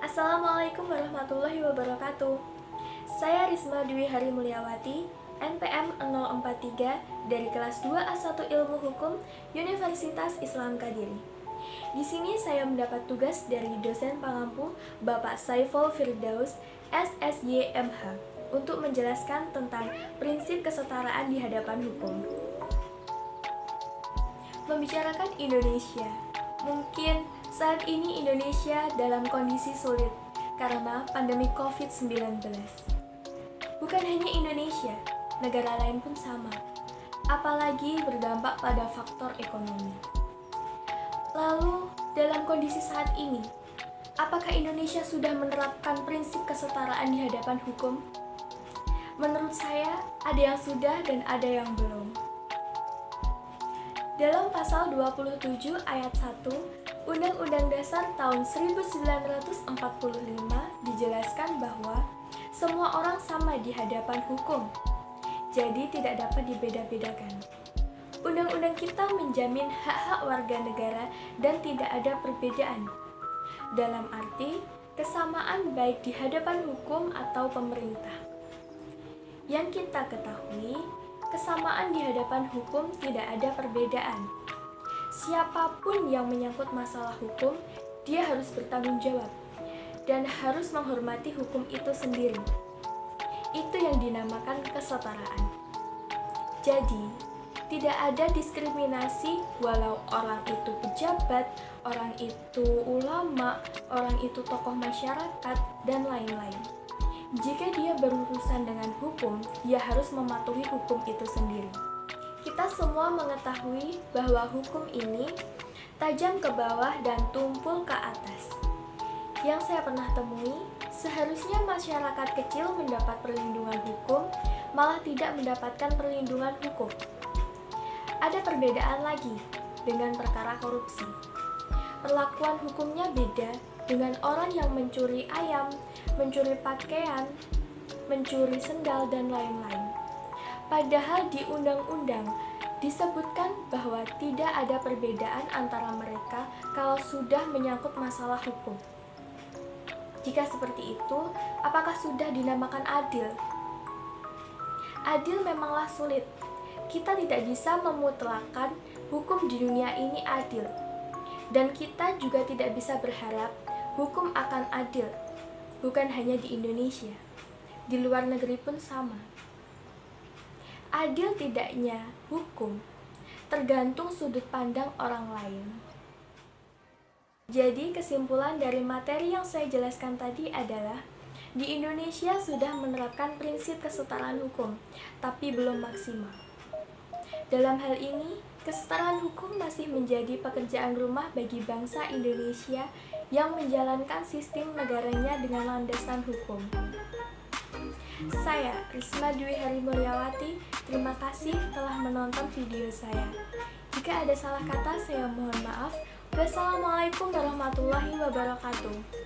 Assalamualaikum warahmatullahi wabarakatuh. Saya Risma Dwi Hari Mulyawati, NPM 043 dari kelas 2A1 Ilmu Hukum Universitas Islam Kadiri. Di sini saya mendapat tugas dari dosen pengampu Bapak Saiful Firdaus, SSY MH, untuk menjelaskan tentang prinsip kesetaraan di hadapan hukum. Membicarakan Indonesia, mungkin saat ini Indonesia dalam kondisi sulit karena pandemi COVID-19. Bukan hanya Indonesia, negara lain pun sama, apalagi berdampak pada faktor ekonomi. Lalu, dalam kondisi saat ini, apakah Indonesia sudah menerapkan prinsip kesetaraan di hadapan hukum? Menurut saya, ada yang sudah dan ada yang belum. Dalam pasal 27 ayat 1 Undang-Undang Dasar tahun 1945 dijelaskan bahwa semua orang sama di hadapan hukum, jadi tidak dapat dibeda-bedakan. Undang-undang kita menjamin hak-hak warga negara dan tidak ada perbedaan. Dalam arti, kesamaan baik di hadapan hukum atau pemerintah. Yang kita ketahui, kesamaan di hadapan hukum tidak ada perbedaan. Siapapun yang menyangkut masalah hukum, dia harus bertanggung jawab dan harus menghormati hukum itu sendiri. Itu yang dinamakan kesetaraan. Jadi, tidak ada diskriminasi walau orang itu pejabat, orang itu ulama, orang itu tokoh masyarakat, dan lain-lain. Jika dia berurusan dengan hukum, dia harus mematuhi hukum itu sendiri. Kita semua mengetahui bahwa hukum ini tajam ke bawah dan tumpul ke atas. Yang saya pernah temui, seharusnya masyarakat kecil mendapat perlindungan hukum, malah tidak mendapatkan perlindungan hukum. Ada perbedaan lagi dengan perkara korupsi. Perlakuan hukumnya beda dengan orang yang mencuri ayam, mencuri pakaian, mencuri sendal, dan lain-lain. Padahal di undang-undang disebutkan bahwa tidak ada perbedaan antara mereka kalau sudah menyangkut masalah hukum. Jika seperti itu, apakah sudah dinamakan adil? Adil memanglah sulit. Kita tidak bisa memutlakan hukum di dunia ini adil. Dan kita juga tidak bisa berharap hukum akan adil. Bukan hanya di Indonesia, di luar negeri pun sama. Adil tidaknya hukum tergantung sudut pandang orang lain. Jadi kesimpulan dari materi yang saya jelaskan tadi adalah di Indonesia sudah menerapkan prinsip kesetaraan hukum, tapi belum maksimal. Dalam hal ini, kesetaraan hukum masih menjadi pekerjaan rumah bagi bangsa Indonesia yang menjalankan sistem negaranya dengan landasan hukum. Saya, Risma Dwi Hari Mulyawati, terima kasih telah menonton video saya. Jika ada salah kata, saya mohon maaf. Wassalamualaikum warahmatullahi wabarakatuh.